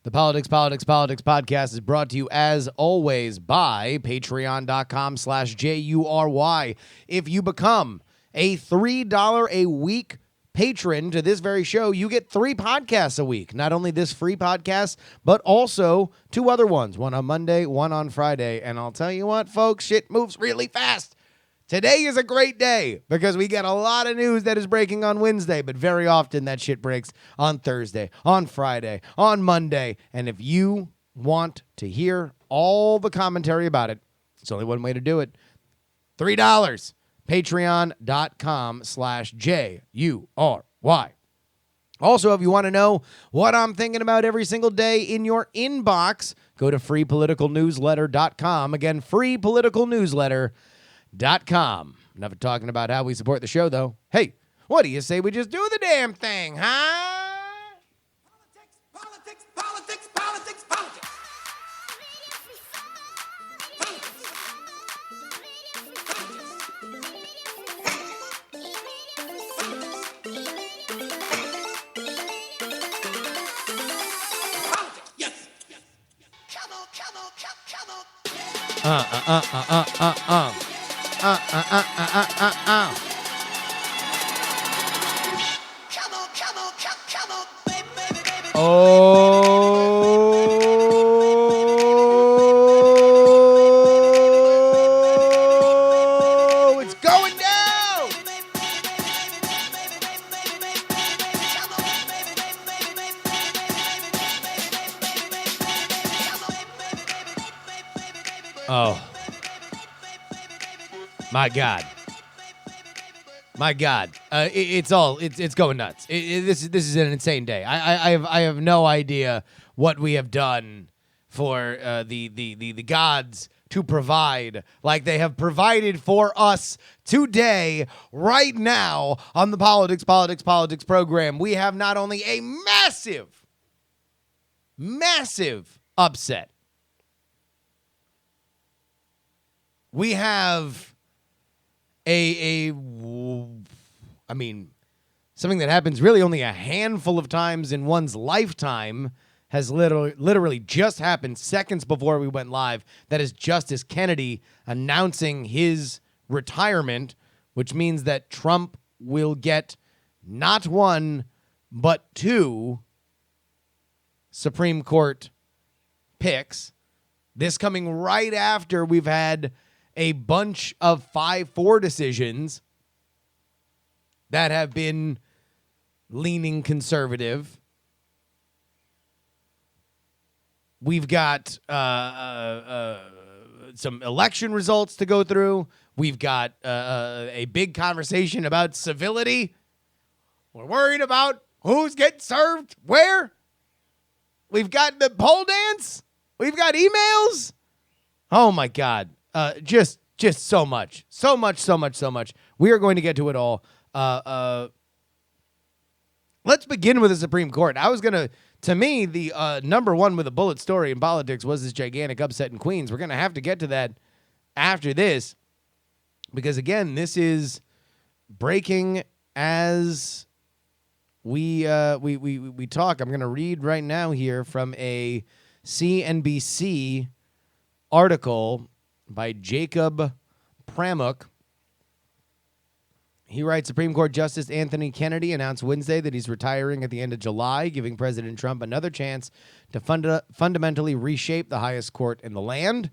The Politics podcast is brought to you, as always, by patreon.com/JURY. If you become a $3 a week patron to this very show, you get 3 podcasts a week. Not only this free podcast, but also 2 other ones. One on Monday, one on Friday. And I'll tell you what, folks, shit moves really fast. Today is a great day because we get a lot of news that is breaking on Wednesday, but very often that shit breaks on Thursday, on Friday, on Monday. And if you want to hear all the commentary about it, it's only one way to do it. $3. Patreon.com/JURY. Also, if you want to know what I'm thinking about every single day in your inbox, go to freepoliticalnewsletter.com. Again, freepoliticalnewsletter.com. Enough of talking about how we support the show, though. Hey, what do you say we just do the damn thing, huh? Politics, politics, politics, politics. Yes. Come on, come on, come on. Come on, baby. Oh, it's going down. Oh, my God. It's going nuts. This is an insane day. I have no idea what we have done for the gods to provide, like they have provided for us today, right now on the Politics program. We have not only a massive upset. We have something that happens really only a handful of times in one's lifetime has literally just happened seconds before we went live. That is Justice Kennedy announcing his retirement, which means that Trump will get not 1, but 2 Supreme Court picks. This coming right after we've had a bunch of 5-4 decisions that have been leaning conservative. We've got some election results to go through. We've got a big conversation about civility. We're worried about who's getting served where. We've got the pole dance. We've got emails. Oh, my God. Just so much. We are going to get to it all. Let's begin with the Supreme Court. To me, the number one with a bullet story in politics was this gigantic upset in Queens. We're going to have to get to that after this because, again, this is breaking as we talk. I'm going to read right now here from a CNBC article by Jacob Pramuk. He writes, Supreme Court Justice Anthony Kennedy announced Wednesday that he's retiring at the end of July, giving President Trump another chance to fundamentally reshape the highest court in the land.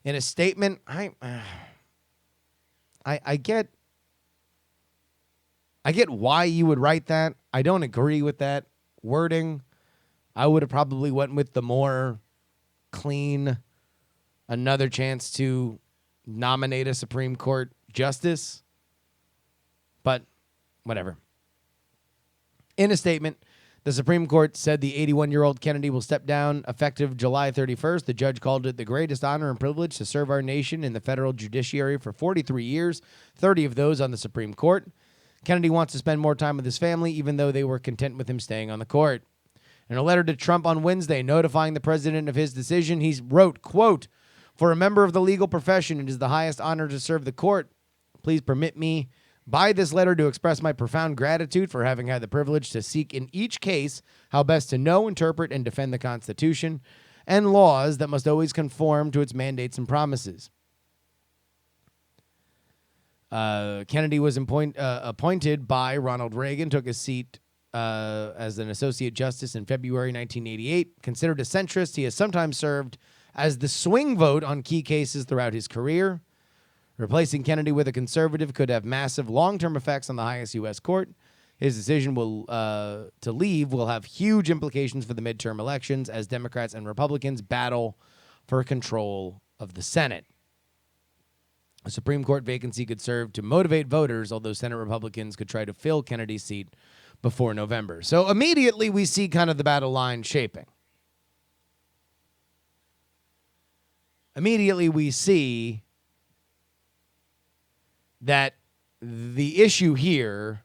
In a statement, I get why you would write that. I don't agree with that wording. I would have probably went with the more clean, another chance to nominate a Supreme Court justice. But whatever. In a statement, the Supreme Court said the 81-year-old Kennedy will step down effective July 31st. The judge called it the greatest honor and privilege to serve our nation in the federal judiciary for 43 years, 30 of those on the Supreme Court. Kennedy wants to spend more time with his family, even though they were content with him staying on the court. In a letter to Trump on Wednesday notifying the president of his decision, he wrote, quote, "For a member of the legal profession, it is the highest honor to serve the court. Please permit me by this letter to express my profound gratitude for having had the privilege to seek in each case how best to know, interpret, and defend the Constitution and laws that must always conform to its mandates and promises. Kennedy was appointed by Ronald Reagan, took his seat as an associate justice in February 1988. Considered a centrist, he has sometimes served as the swing vote on key cases throughout his career. Replacing Kennedy with a conservative could have massive long-term effects on the highest U.S. court. His decision to leave will have huge implications for the midterm elections as Democrats and Republicans battle for control of the Senate. A Supreme Court vacancy could serve to motivate voters, although Senate Republicans could try to fill Kennedy's seat before November. So immediately we see kind of the battle line shaping. Immediately we see that the issue here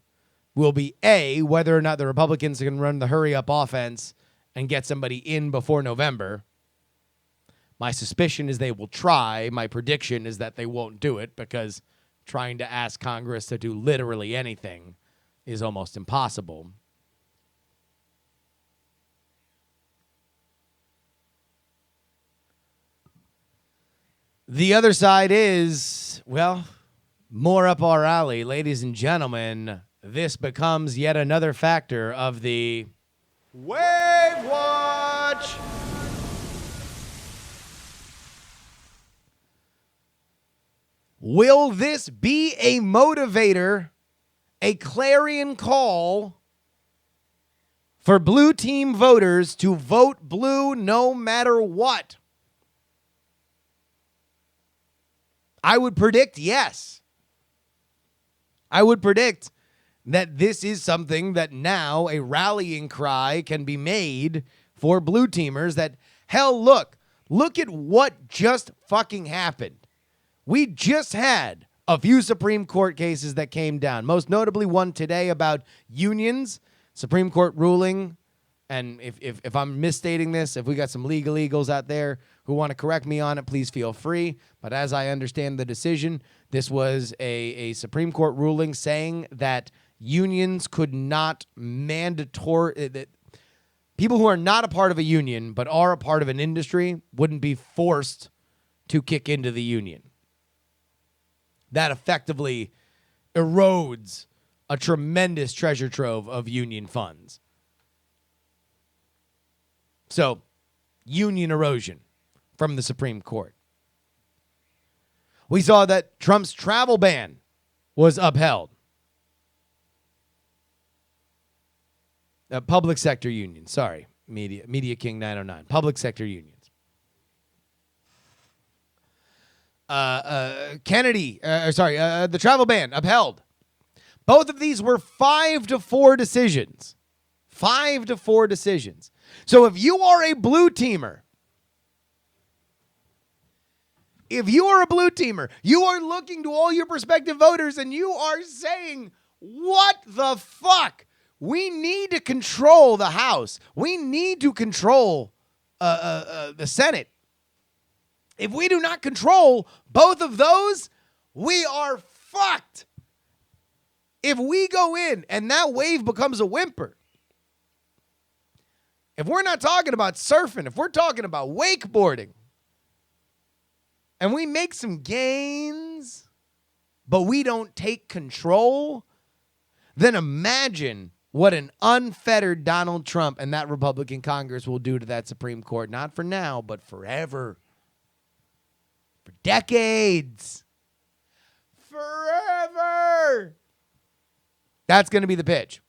will be, A, whether or not the Republicans can run the hurry-up offense and get somebody in before November. My suspicion is they will try. My prediction is that they won't do it because trying to ask Congress to do literally anything is almost impossible. The other side is, well, more up our alley. Ladies and gentlemen, this becomes yet another factor of the Wave Watch. Will this be a motivator, a clarion call for blue team voters to vote blue no matter what? I would predict yes. I would predict that this is something that now a rallying cry can be made for blue teamers that, hell, look at what just fucking happened. We just had a few Supreme Court cases that came down, most notably one today about unions, Supreme Court ruling. And if I'm misstating this, if we got some legal eagles out there who want to correct me on it, please feel free. But as I understand the decision, this was a Supreme Court ruling saying that unions could not that people who are not a part of a union but are a part of an industry wouldn't be forced to kick into the union. That effectively erodes a tremendous treasure trove of union funds. So, union erosion from the Supreme Court. We saw that Trump's travel ban was upheld. Public sector unions, sorry, Media King 909, public sector unions. The travel ban upheld. Both of these were 5-4 decisions. 5-4 decisions. So if you are a blue teamer, you are looking to all your prospective voters and you are saying, what the fuck? We need to control the House. We need to control the Senate. If we do not control both of those, we are fucked. If we go in and that wave becomes a whimper, if we're not talking about surfing, if we're talking about wakeboarding, and we make some gains, but we don't take control, then imagine what an unfettered Donald Trump and that Republican Congress will do to that Supreme Court. Not for now, but forever. For decades. Forever. That's going to be the pitch.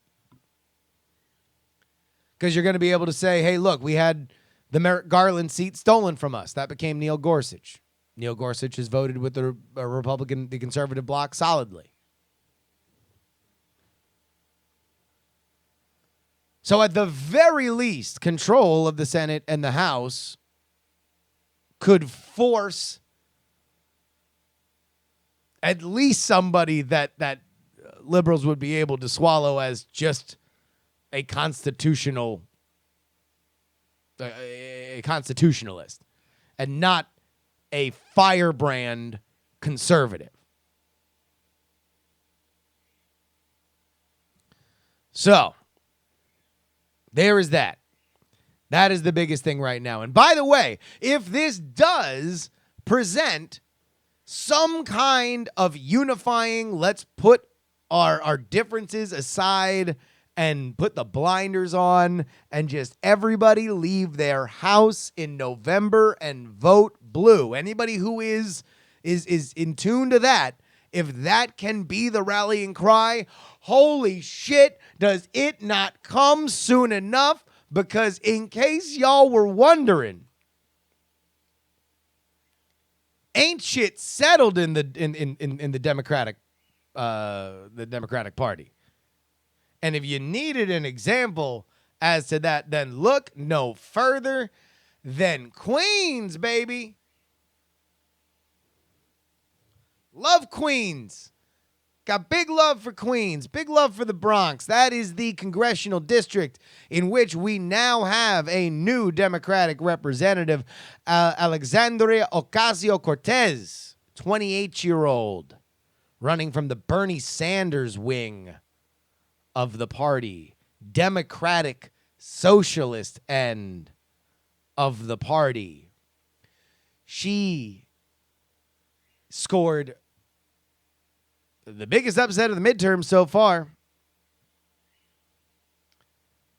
Because you're going to be able to say, hey, look, we had the Merrick Garland seat stolen from us. That became Neil Gorsuch. Neil Gorsuch has voted with the conservative bloc solidly. So at the very least, control of the Senate and the House could force at least somebody that liberals would be able to swallow as just a constitutionalist and not a firebrand conservative. So, there is that. That is the biggest thing right now. And by the way, if this does present some kind of unifying, let's put our differences aside and put the blinders on and just everybody leave their house in November and vote blue. Anybody who is in tune to that, if that can be the rallying cry, holy shit, does it not come soon enough? Because in case y'all were wondering, ain't shit settled in the in the Democratic Party. And if you needed an example as to that, then look no further than Queens, baby. Love Queens. Got big love for Queens, big love for the Bronx. That is the congressional district in which we now have a new Democratic representative, Alexandria Ocasio-Cortez, 28-year-old, running from the Bernie Sanders wing of the party, Democratic Socialist end of the party. She scored the biggest upset of the midterm so far.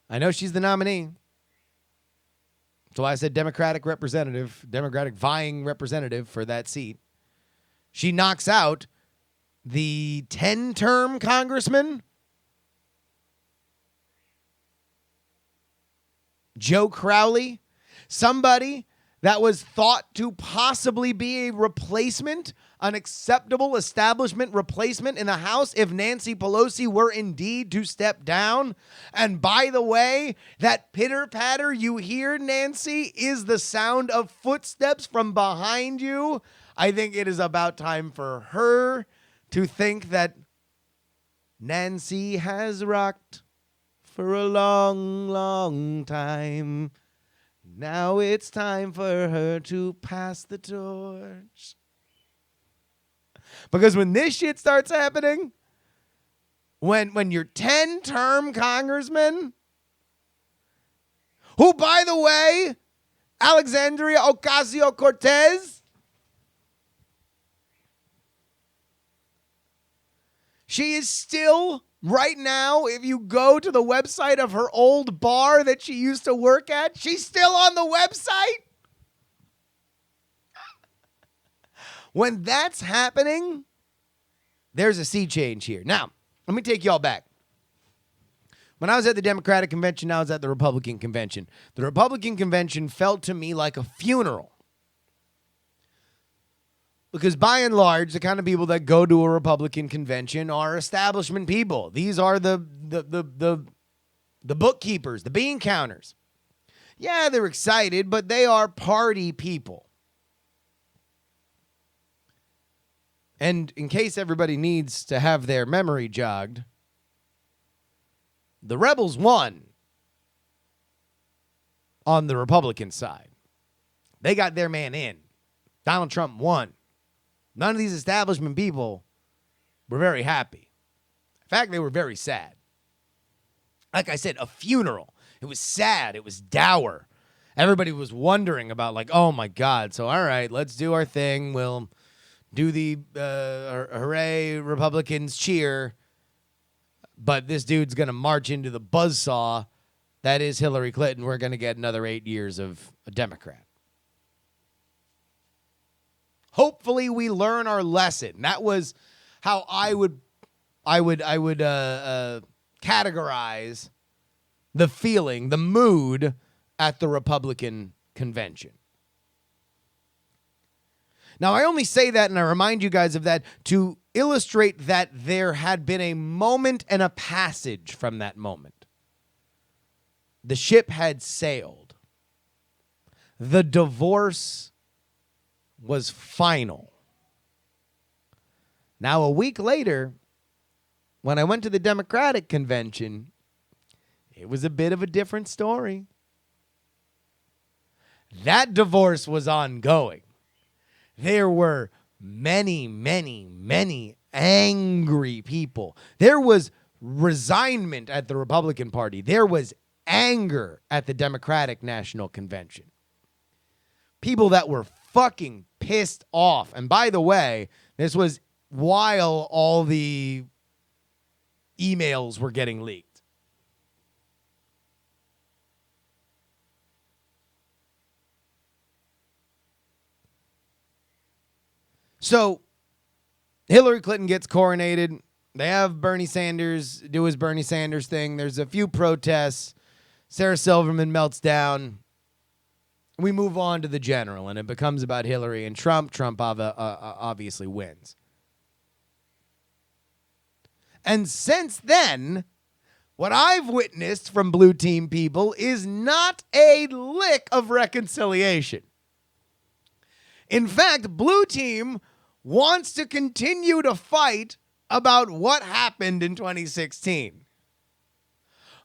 I know she's the nominee. So I said Democratic representative, Democratic vying representative for that seat. She knocks out the 10-term congressman, Joe Crowley, somebody that was thought to possibly be a replacement, an acceptable establishment replacement in the House if Nancy Pelosi were indeed to step down. And by the way, that pitter-patter you hear, Nancy, is the sound of footsteps from behind you. I think it is about time for her to think that Nancy has rocked for a long, long time. Now it's time for her to pass the torch. Because when this shit starts happening, when your 10-term congressman, who, by the way, Alexandria Ocasio-Cortez, she is still, right now, if you go to the website of her old bar that she used to work at, she's still on the website. When that's happening, there's a sea change here. Now, let me take y'all back. When I was at the Democratic convention, I was at the Republican convention. The Republican convention felt to me like a funeral. Because by and large, the kind of people that go to a Republican convention are establishment people. These are the bookkeepers, the bean counters. Yeah, they're excited, but they are party people. And in case everybody needs to have their memory jogged, the rebels won on the Republican side. They got their man in. Donald Trump won. None of these establishment people were very happy. In fact, they were very sad. Like I said, a funeral. It was sad. It was dour. Everybody was wondering about, like, oh, my God. So, all right, let's do our thing. We'll do the hooray, Republicans cheer. But this dude's going to march into the buzzsaw that is Hillary Clinton. We're going to get another 8 years of a Democrat. Hopefully we learn our lesson. That was how I would categorize the feeling, the mood at the Republican convention. Now, I only say that, and I remind you guys of that, to illustrate that there had been a moment and a passage from that moment. The ship had sailed. The divorce was final. Now, a week later, when I went to the Democratic convention, it was a bit of a different story. That divorce was ongoing. There were many, many, many angry people. There was resignment at the Republican Party. There was anger at the Democratic National Convention. People that were fucking pissed off. And by the way, this was while all the emails were getting leaked. So Hillary Clinton gets coronated. They have Bernie Sanders do his Bernie Sanders thing. There's a few protests. Sarah Silverman melts down. We move on to the general, and it becomes about Hillary and Trump. Trump obviously wins. And since then, what I've witnessed from blue team people is not a lick of reconciliation. In fact, blue team wants to continue to fight about what happened in 2016.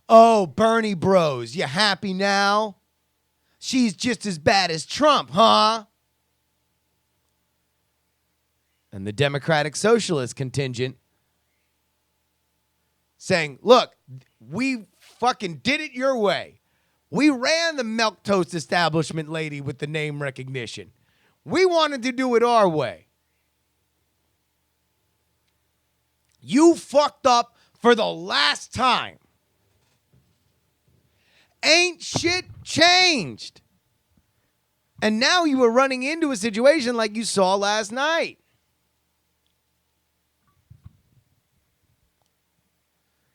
Oh, Bernie bros, you happy now? She's just as bad as Trump, huh? And the Democratic Socialist contingent saying, look, we fucking did it your way. We ran the milquetoast establishment lady with the name recognition. We wanted to do it our way. You fucked up for the last time. Ain't shit changed. And now you are running into a situation like you saw last night,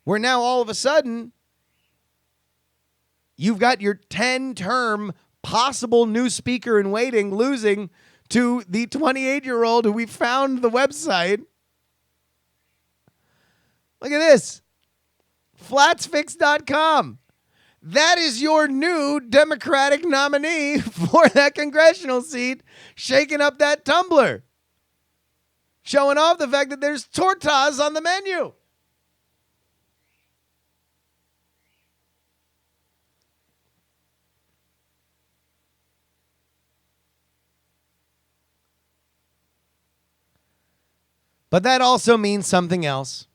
where now all of a sudden you've got your 10-term possible new speaker in waiting losing to the 28-year-old who we found the website. Look at this. Flatsfix.com. That is your new Democratic nominee for that congressional seat, shaking up that tumbler, showing off the fact that there's tortas on the menu. But that also means something else.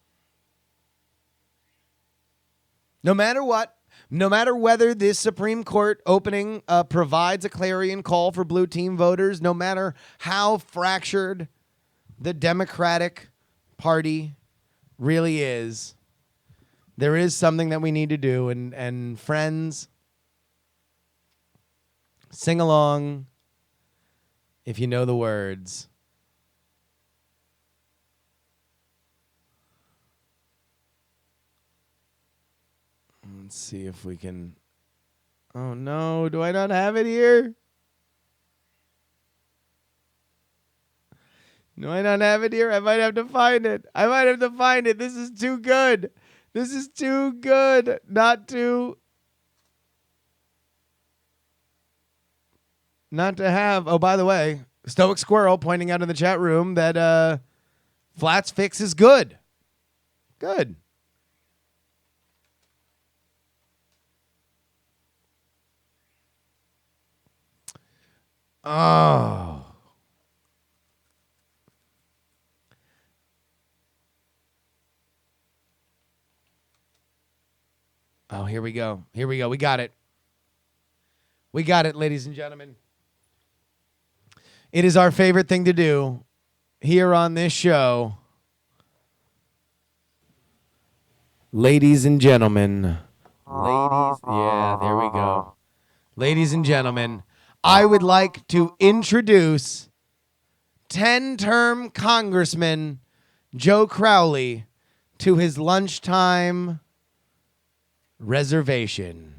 No matter what, no matter whether this Supreme Court opening provides a clarion call for blue team voters, no matter how fractured the Democratic Party really is, there is something that we need to do. And friends, sing along if you know the words. Let's see if we can. Oh no, do I not have it here? Do I not have it here? I might have to find it. This is too good. This is too good not to have. Oh, by the way, Stoic Squirrel pointing out in the chat room that Flats Fix is good. Good. Oh. Oh, here we go. We got it. Ladies and gentlemen. It is our favorite thing to do here on this show. Ladies and gentlemen. Yeah, there we go. Ladies and gentlemen, I would like to introduce 10-term Congressman Joe Crowley to his lunchtime reservation.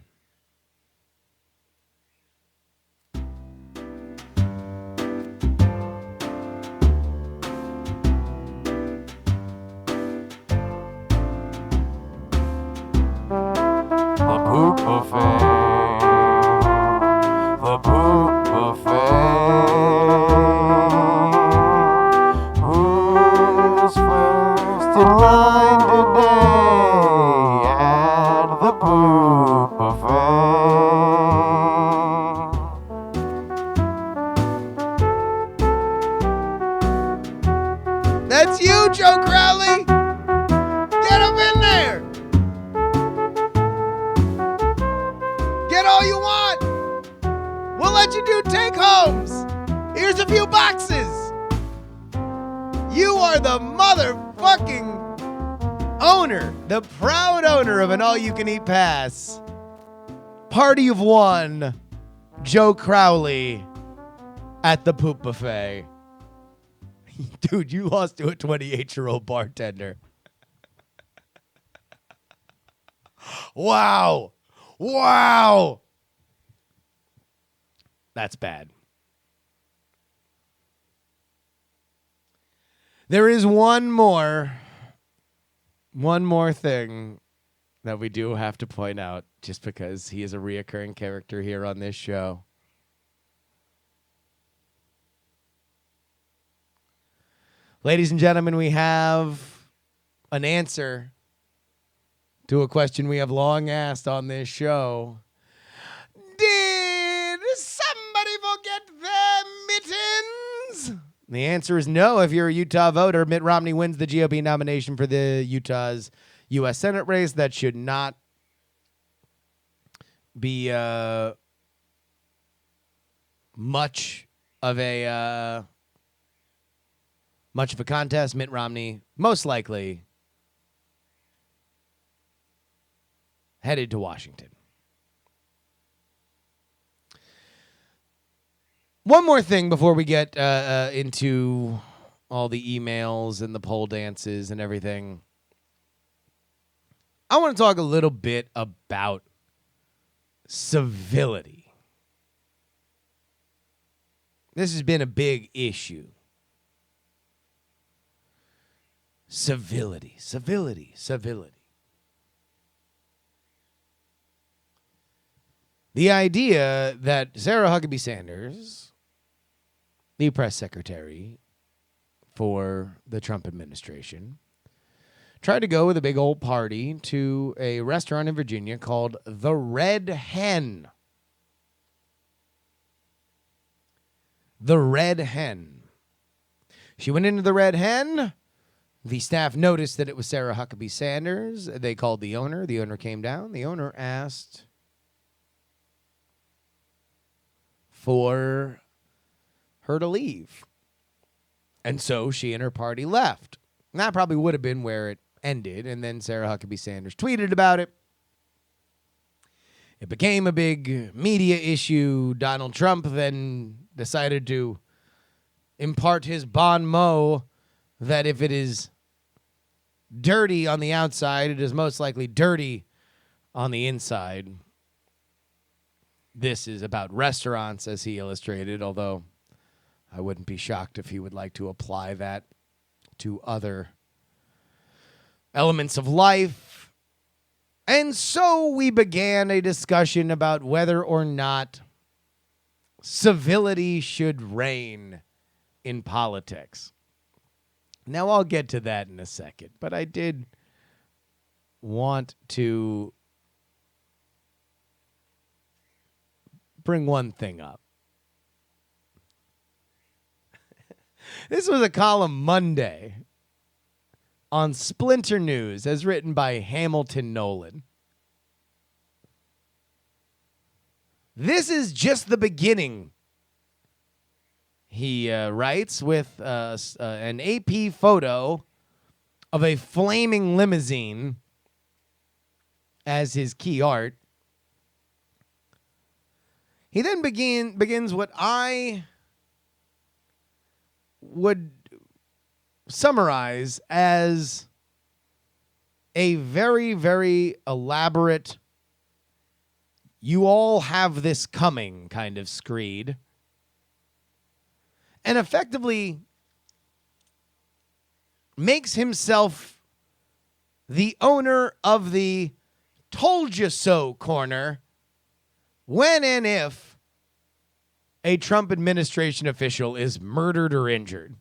The poop buffet. The poop buffet. Who's first in line today at the poop buffet? That's you, Joe Crowley. Get him in there. about you do take homes? Here's a few boxes. You are the motherfucking owner, the proud owner of an all-you-can-eat pass. Party of one, Joe Crowley at the Poop Buffet. Dude, you lost to a 28-year-old bartender. Wow. Wow. That's bad. There is one more thing that we do have to point out, just because he is a reoccurring character here on this show. Ladies and gentlemen, we have an answer to a question we have long asked on this show. Did somebody forget their mittens? The answer is no. If you're a Utah voter, Mitt Romney wins the GOP nomination for the Utah's U.S. Senate race. That should not be much of a contest. Mitt Romney most likely headed to Washington. One more thing before we get into all the emails and the pole dances and everything. I want to talk a little bit about civility. This has been a big issue. Civility. The idea that Sarah Huckabee Sanders, the press secretary for the Trump administration, tried to go with a big old party to a restaurant in Virginia called the Red Hen. The Red Hen. She went into the Red Hen. The staff noticed that it was Sarah Huckabee Sanders. They called the owner. The owner came down. The owner asked for her to leave. And so she and her party left. And that probably would have been where it ended. And then Sarah Huckabee Sanders tweeted about it. It became a big media issue. Donald Trump then decided to impart his bon mot that if it is dirty on the outside, it is most likely dirty on the inside. This is about restaurants, as he illustrated, although I wouldn't be shocked if he would like to apply that to other elements of life. And so we began a discussion about whether or not civility should reign in politics. Now, I'll get to that in a second, but I did want to bring one thing up. This was a column Monday on Splinter News, as written by Hamilton Nolan. This is just the beginning, he writes, with an AP photo of a flaming limousine as his key art. He then begins what I would summarize as a very, very elaborate, you all have this coming kind of screed, and effectively makes himself the owner of the told you so corner when and if a Trump administration official is murdered or injured.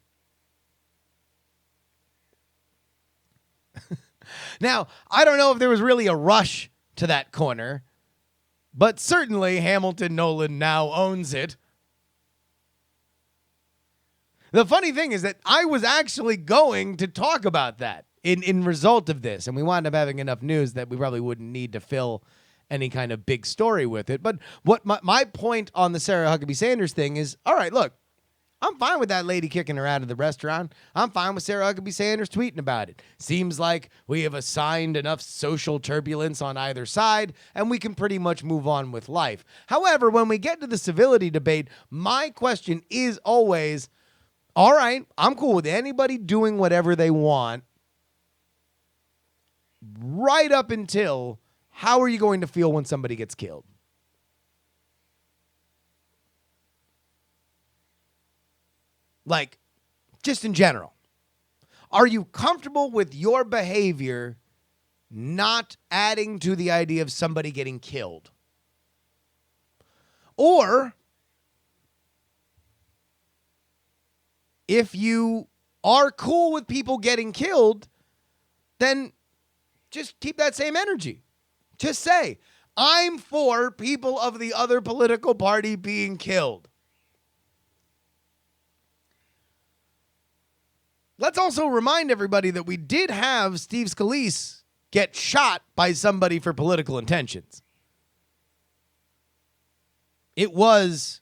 Now, I don't know if there was really a rush to that corner, but certainly Hamilton Nolan now owns it. The funny thing is that I was actually going to talk about that in result of this, and we wound up having enough news that we probably wouldn't need to fill any kind of big story with it. But what my point on the Sarah Huckabee Sanders thing is, all right, look, I'm fine with that lady kicking her out of the restaurant. I'm fine with Sarah Huckabee Sanders tweeting about it. Seems like we have assigned enough social turbulence on either side, and we can pretty much move on with life. However, when we get to the civility debate, my question is always, all right, I'm cool with anybody doing whatever they want, right up until how are you going to feel when somebody gets killed? Like, just in general, are you comfortable with your behavior not adding to the idea of somebody getting killed? Or if you are cool with people getting killed, then just keep that same energy. Just say, I'm for people of the other political party being killed. Let's also remind everybody that we did have Steve Scalise get shot by somebody for political intentions. It was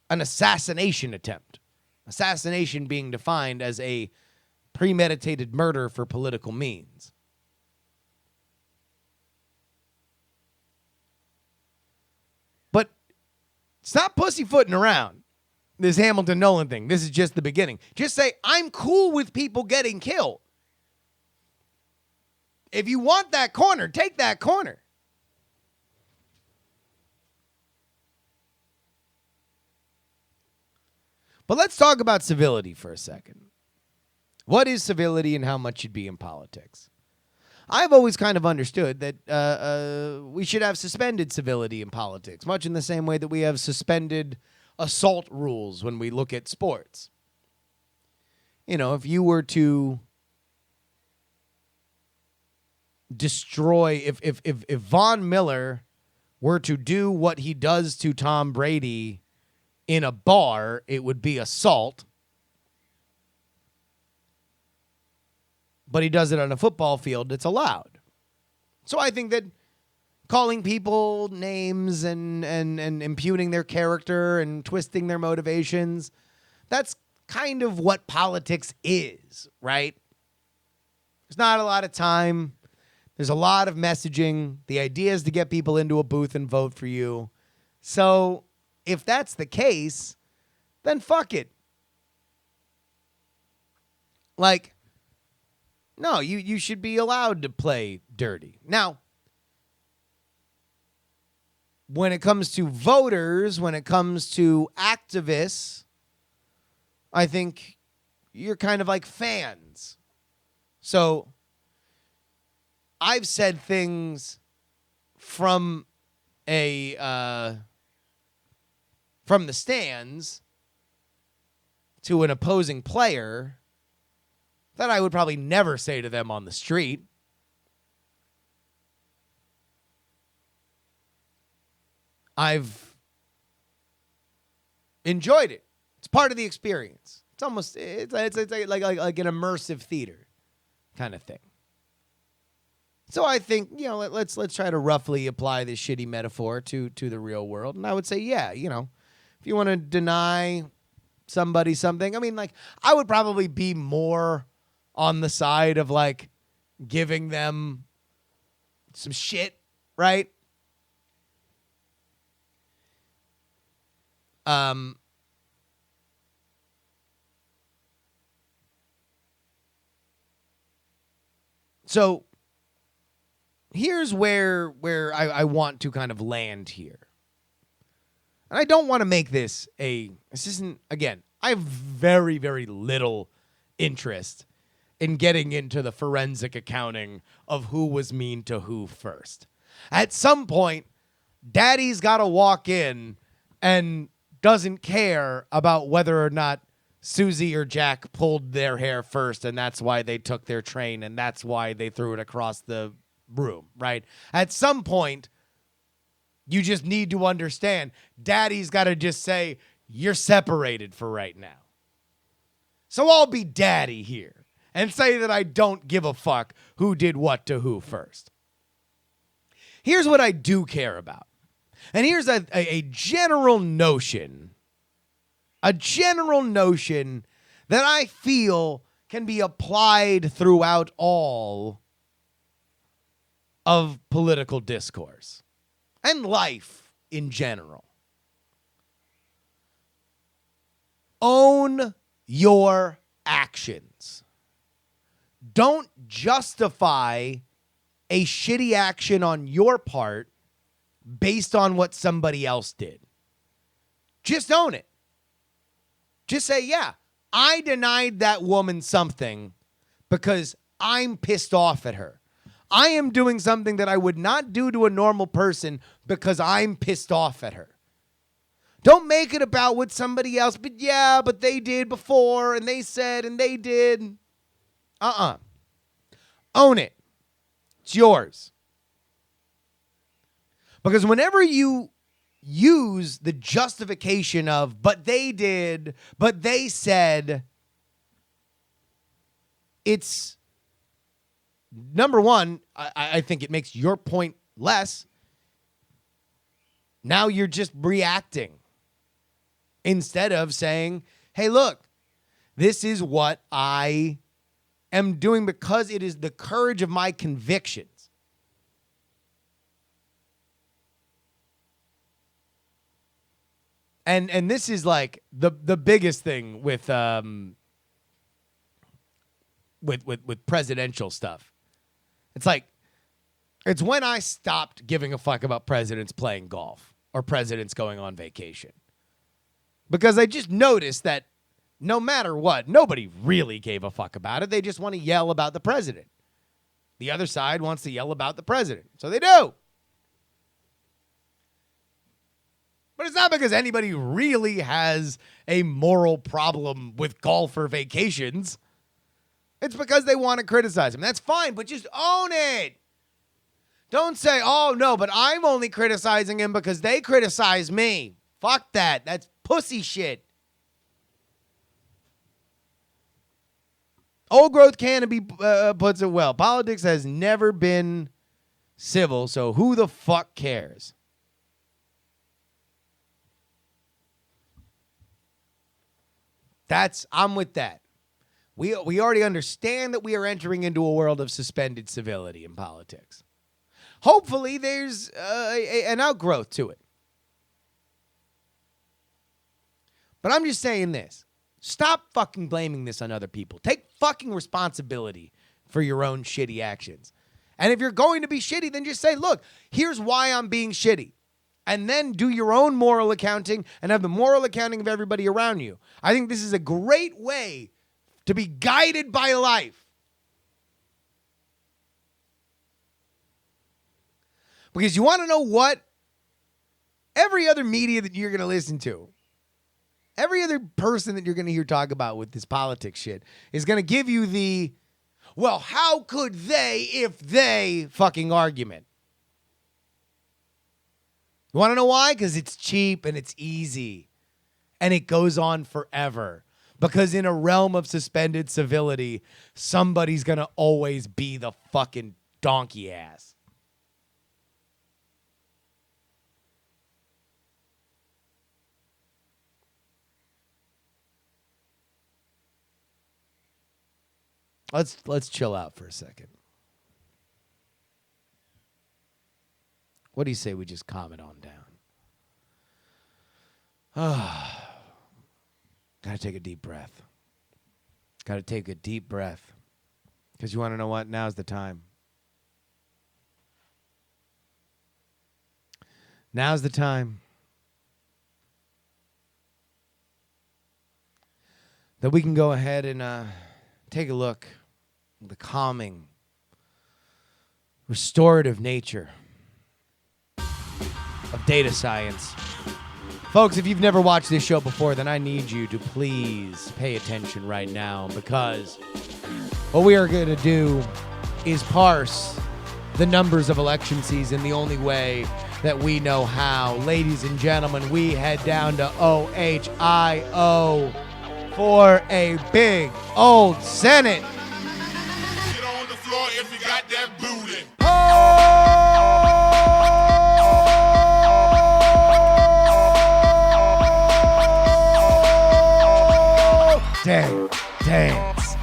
an assassination attempt. Assassination being defined as a premeditated murder for political means. But stop pussyfooting around this Hamilton Nolan thing. This is just the beginning. Just say, I'm cool with people getting killed. If you want that corner, take that corner. But let's talk about civility for a second. What is civility and how much should be in politics? I've always kind of understood that we should have suspended civility in politics, much in the same way that we have suspended assault rules when we look at sports. You know, if you were to destroy, if Von Miller were to do what he does to Tom Brady in a bar, it would be assault. But he does it on a football field, it's allowed. So I think that calling people names and imputing their character and twisting their motivations, that's kind of what politics is, right? There's not a lot of time. There's a lot of messaging. The idea is to get people into a booth and vote for you. So if that's the case, then fuck it. Like, no, you should be allowed to play dirty. Now, when it comes to voters, when it comes to activists, I think you're kind of like fans. So I've said things from from the stands to an opposing player that I would probably never say to them on the street. I've enjoyed it. It's part of the experience. It's almost it's like an immersive theater kind of thing. So I think, you know, let's try to roughly apply this shitty metaphor to the real world. And I would say, yeah, you know, if you want to deny somebody something, I mean, like, I would probably be more on the side of like giving them some shit, right? So here's where I want to kind of land here. And I don't want to make this this isn't, again, I have very, very little interest in getting into the forensic accounting of who was mean to who first. At some point, Daddy's got to walk in and doesn't care about whether or not Susie or Jack pulled their hair first, and that's why they took their train, and that's why they threw it across the room, right? At some point, you just need to understand Daddy's got to just say, you're separated for right now. So I'll be Daddy here and say that I don't give a fuck who did what to who first. Here's what I do care about. And here's a general notion. A general notion that I feel can be applied throughout all of political discourse and life in general. Own your actions. Don't justify a shitty action on your part based on what somebody else did. Just own it. Just say, yeah, I denied that woman something because I'm pissed off at her. I am doing something that I would not do to a normal person because I'm pissed off at her. Don't make it about what somebody else, but they did before and they said and they did. Own it. It's yours. Because whenever you use the justification of, but they did, but they said, it's, number one, I think it makes your point less. Now you're just reacting instead of saying, hey, look, this is what I am doing because it is the courage of my convictions. And this is like the biggest thing with presidential stuff. It's like, it's when I stopped giving a fuck about presidents playing golf or presidents going on vacation. Because I just noticed that no matter what, nobody really gave a fuck about it. They just want to yell about the president. The other side wants to yell about the president. So they do. But it's not because anybody really has a moral problem with golf or vacations. It's because they want to criticize him. That's fine, but just own it. Don't say, oh, no, but I'm only criticizing him because they criticize me. Fuck that. That's pussy shit. Old Growth Canopy puts it well. Politics has never been civil, so who the fuck cares? I'm with that. We already understand that we are entering into a world of suspended civility in politics. Hopefully there's an outgrowth to it. But I'm just saying this. Stop fucking blaming this on other people. Take fucking responsibility for your own shitty actions. And if you're going to be shitty, then just say, look, here's why I'm being shitty. And then do your own moral accounting and have the moral accounting of everybody around you. I think this is a great way to be guided by life. Because you want to know what? Every other media that you're going to listen to, every other person that you're going to hear talk about with this politics shit is going to give you the, well, how could they if they fucking argument. You want to know why? Because it's cheap and it's easy. And it goes on forever. Because in a realm of suspended civility, somebody's going to always be the fucking donkey ass. Let's chill out for a second. What do you say we just calm it on down? Gotta take a deep breath. Gotta take a deep breath. Because you want to know what? Now's the time. Now's the time that we can go ahead and take a look at the calming, restorative nature of data science. Folks, if you've never watched this show before, then I need you to please pay attention right now, because what we are going to do is parse the numbers of election season the only way that we know how. Ladies and gentlemen, we head down to OHIO for a big old Senate. Get on the floor if you got that booty. Oh! dance, dance,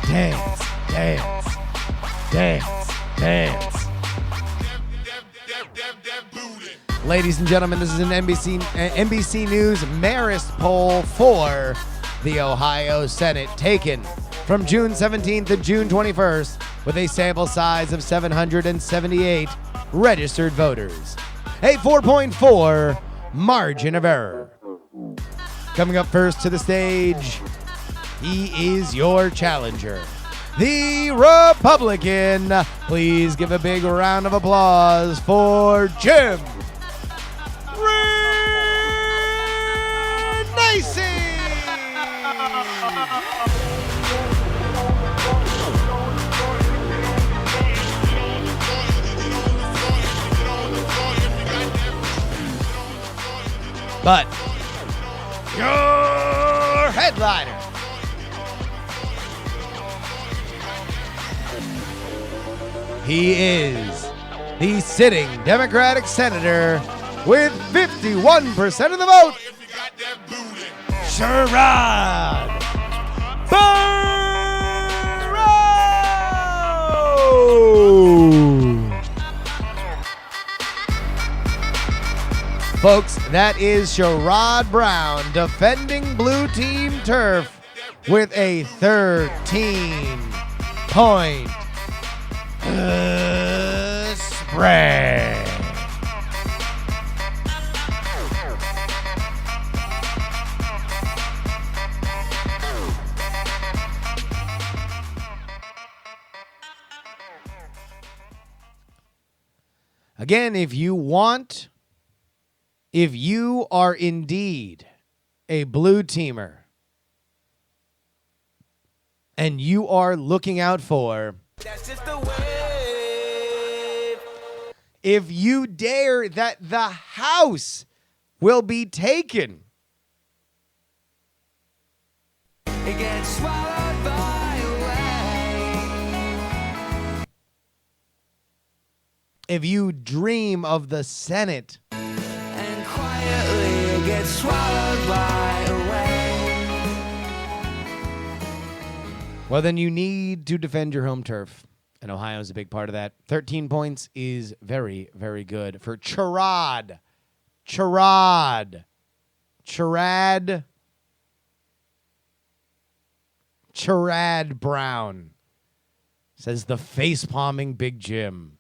dance, dance, dance, dance. Ladies and gentlemen, this is an NBC News Marist poll for the Ohio Senate taken from June 17th to June 21st with a sample size of 778 registered voters. A 4.4 margin of error. Coming up first to the stage, he is your challenger, the Republican. Please give a big round of applause for Jim Nacy. But your headliner, he is the sitting Democratic senator with 51% of the vote, Sherrod Burrow. Folks, that is Sherrod Brown defending blue team turf with a 13-point spread. Again, if you are indeed a blue teamer and you are looking out for, That's just the way. if you dare that the House will be taken, It gets swallowed by a wave. if you dream of the Senate, And quietly it gets swallowed by a wave. well, then you need to defend your home turf. And Ohio is a big part of that. 13 points is very, very good for Sherrod Brown, says the face-palming Big Jim.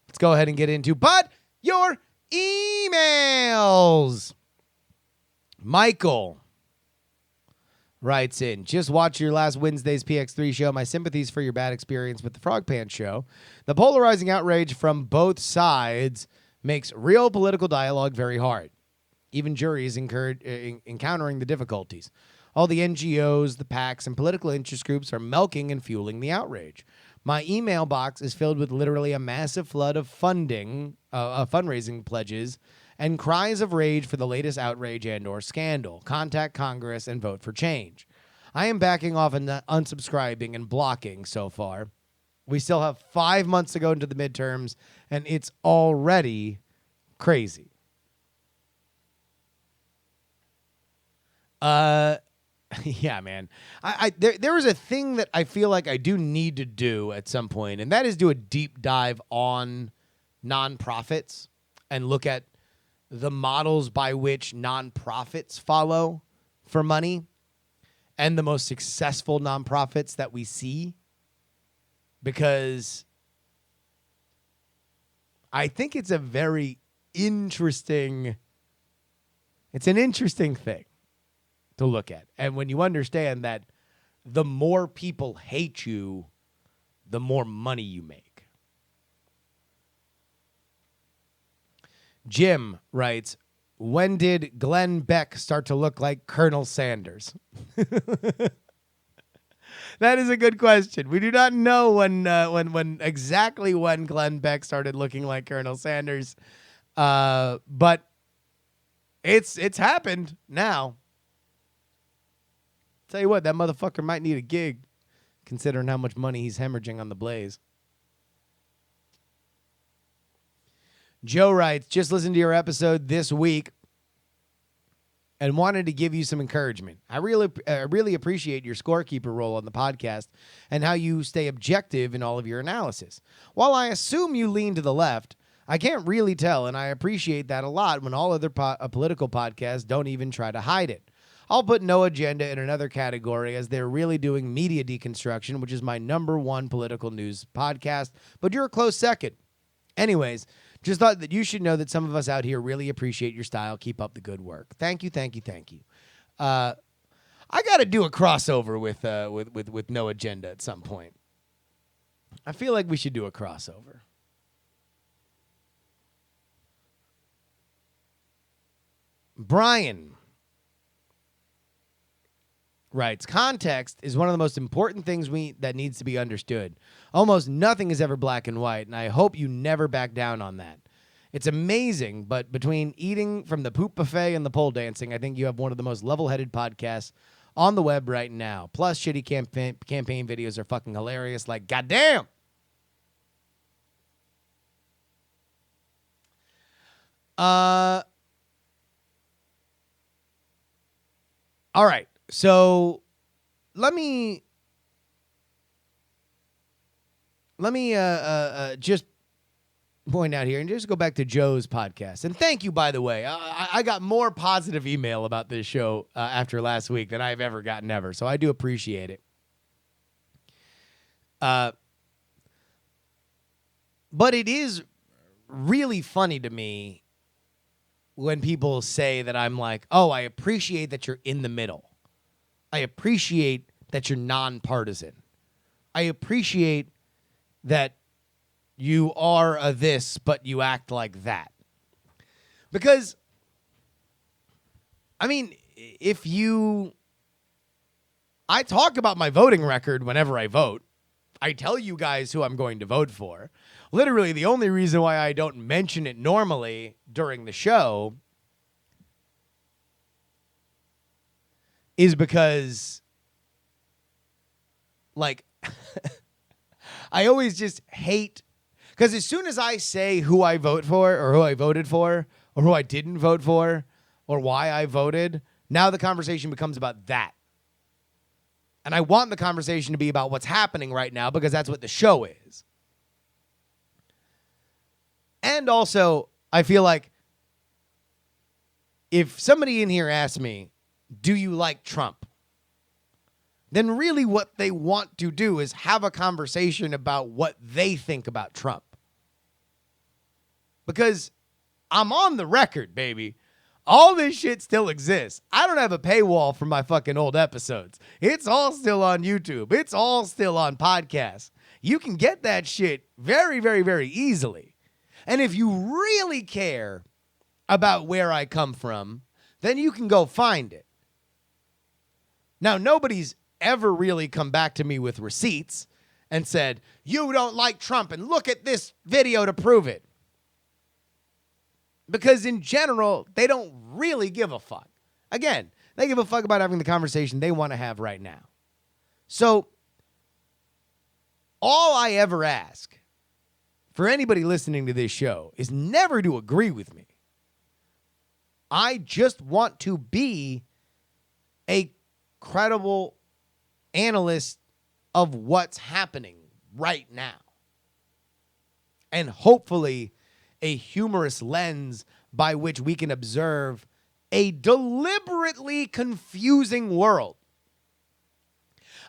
Let's go ahead and get into your emails. Michael writes in, just watch your last Wednesday's PX3 show. My sympathies for your bad experience with the Frog Pants show. The polarizing outrage from both sides makes real political dialogue very hard. Even juries encountering the difficulties. All the NGOs, the PACs, and political interest groups are milking and fueling the outrage. My email box is filled with literally a massive flood of fundraising pledges and cries of rage for the latest outrage and or scandal. Contact Congress and vote for change. I am backing off and unsubscribing and blocking so far. We still have 5 months to go into the midterms, and it's already crazy. Yeah, man. There is a thing that I feel like I do need to do at some point, and that is do a deep dive on nonprofits and look at the models by which nonprofits follow for money and the most successful nonprofits that we see, because I think it's an interesting thing to look at. And when you understand that the more people hate you, the more money you make. Jim writes, when did Glenn Beck start to look like Colonel Sanders? That is a good question. We do not know when exactly when Glenn Beck started looking like Colonel Sanders, but it's happened now. Tell you what, that motherfucker might need a gig, considering how much money he's hemorrhaging on the Blaze. Joe writes, just listen to your episode this week and wanted to give you some encouragement. I really appreciate your scorekeeper role on the podcast and how you stay objective in all of your analysis. While I assume you lean to the left, I can't really tell, and I appreciate that a lot when all other political podcasts don't even try to hide it. I'll put No Agenda in another category as they're really doing media deconstruction, which is my #1 political news podcast, but you're a close second. Anyways, just thought that you should know that some of us out here really appreciate your style. Keep up the good work. Thank you, thank you, thank you. I got to do a crossover with No Agenda at some point. I feel like we should do a crossover. Brian writes, context is one of the most important things that needs to be understood. Almost nothing is ever black and white, and I hope you never back down on that. It's amazing, but between eating from the poop buffet and the pole dancing, I think you have one of the most level-headed podcasts on the web right now. Plus, shitty campaign videos are fucking hilarious. Like, goddamn! All right. So let me just point out here and just go back to Joe's podcast. And thank you, by the way. I got more positive email about this show after last week than I've ever gotten ever. So I do appreciate it. But it is really funny to me when people say that I'm like, oh, I appreciate that you're in the middle. I appreciate that you're nonpartisan. I appreciate that you are a this, but you act like that. Because, I mean, I talk about my voting record whenever I vote. I tell you guys who I'm going to vote for. Literally, the only reason why I don't mention it normally during the show is because, like, I always just hate, because as soon as I say who I vote for or who I voted for or who I didn't vote for or why I voted, now the conversation becomes about that. And I want the conversation to be about what's happening right now because that's what the show is. And also, I feel like if somebody in here asks me, do you like Trump? Then really what they want to do is have a conversation about what they think about Trump. Because I'm on the record, baby. All this shit still exists. I don't have a paywall for my fucking old episodes. It's all still on YouTube. It's all still on podcasts. You can get that shit very, very, very easily. And if you really care about where I come from, then you can go find it. Now, nobody's ever really come back to me with receipts and said, you don't like Trump and look at this video to prove it. Because in general, they don't really give a fuck. Again, they give a fuck about having the conversation they want to have right now. So, all I ever ask for anybody listening to this show is never to agree with me. I just want to be a credible analyst of what's happening right now. And hopefully a humorous lens by which we can observe a deliberately confusing world.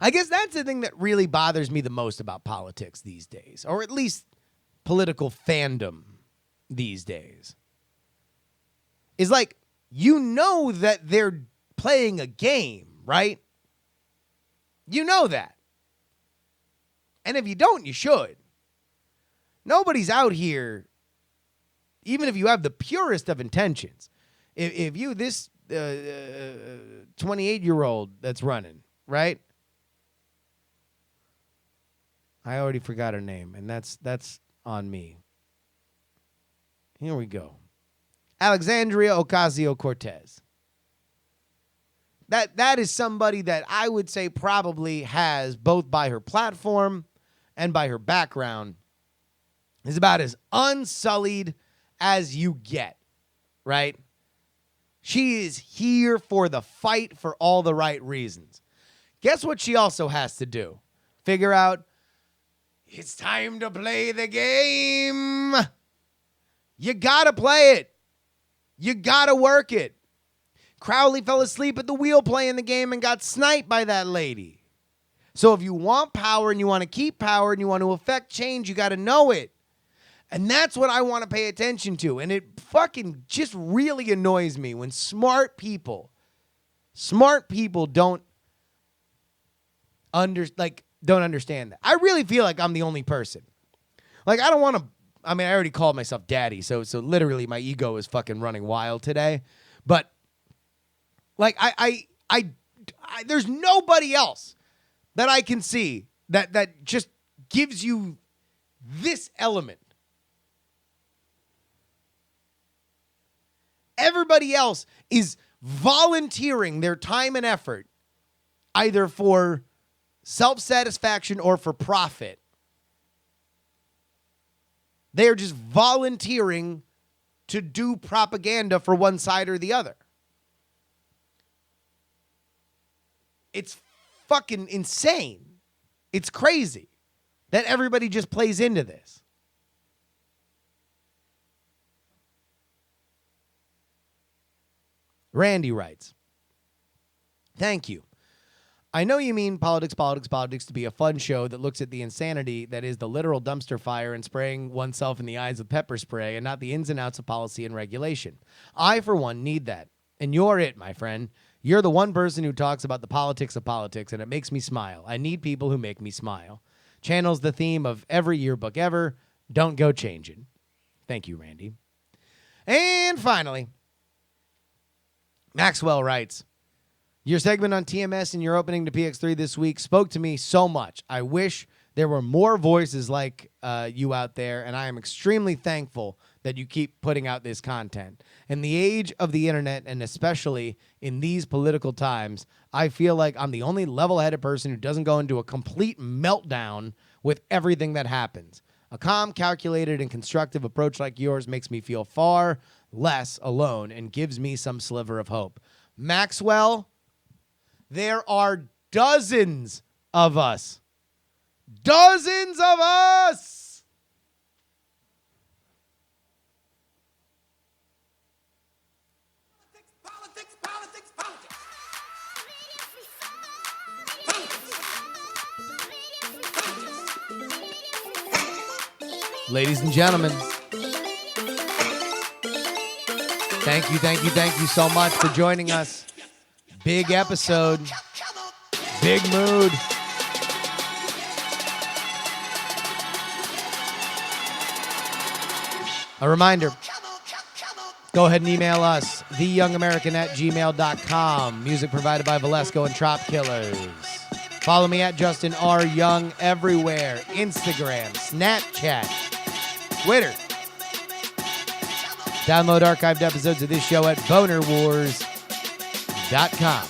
I guess that's the thing that really bothers me the most about politics these days, or at least political fandom these days. Is like, you know that they're playing a game, right? You know that. And if you don't, you should. Nobody's out here, even if you have the purest of intentions. If you, this 28-year-old that's running, right? I already forgot her name, and that's on me. Here we go. Alexandria Ocasio-Cortez. That is somebody that I would say probably has, both by her platform and by her background, is about as unsullied as you get, right? She is here for the fight for all the right reasons. Guess what she also has to do? Figure out, it's time to play the game. You gotta play it. You gotta work it. Crowley fell asleep at the wheel playing the game and got sniped by that lady. So if you want power and you want to keep power and you want to affect change, you got to know it. And that's what I want to pay attention to. And it fucking just really annoys me when smart people don't understand that. I really feel like I'm the only person. Like, I don't want to, I mean, I already called myself daddy, so literally my ego is fucking running wild today. But like, I there's nobody else that I can see that just gives you this element. Everybody else is volunteering their time and effort either for self-satisfaction or for profit. They are just volunteering to do propaganda for one side or the other. It's fucking insane. It's crazy that everybody just plays into this. Randy writes, thank you. I know you mean politics to be a fun show that looks at the insanity that is the literal dumpster fire and spraying oneself in the eyes with pepper spray and not the ins and outs of policy and regulation. I, for one, need that. And you're it, my friend. You're the one person who talks about the politics of politics, and it makes me smile. I need people who make me smile. Channels the theme of every yearbook ever. Don't go changing. Thank you, Randy. And finally, Maxwell writes, your segment on TMS and your opening to PX3 this week spoke to me so much. I wish there were more voices like you out there, and I am extremely thankful that you keep putting out this content. In the age of the internet, and especially in these political times, I feel like I'm the only level-headed person who doesn't go into a complete meltdown with everything that happens. A calm, calculated, and constructive approach like yours makes me feel far less alone and gives me some sliver of hope. Maxwell, there are dozens of us. Dozens of us! Politics. Ladies and gentlemen, thank you so much for joining us. Big episode, big mood. A reminder, go ahead and email us, theyoungamerican@gmail.com. Music provided by Valesco and Trop Killers. Follow me at Justin R. Young everywhere. Instagram, Snapchat, Twitter. Download archived episodes of this show at bonerwars.com.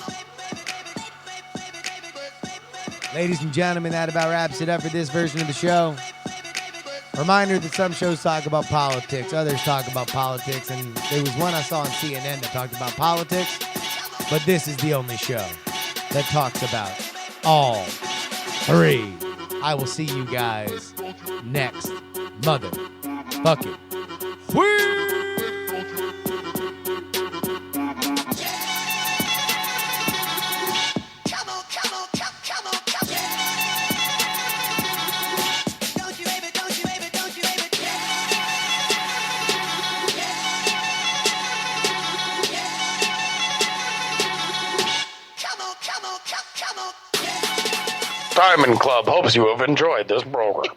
Ladies and gentlemen, that about wraps it up for this version of the show. Reminder that some shows talk about politics, others talk about politics, and there was one I saw on CNN that talked about politics, but this is the only show that talks about all three. I will see you guys next motherfucking week. Diamond Club hopes you have enjoyed this program.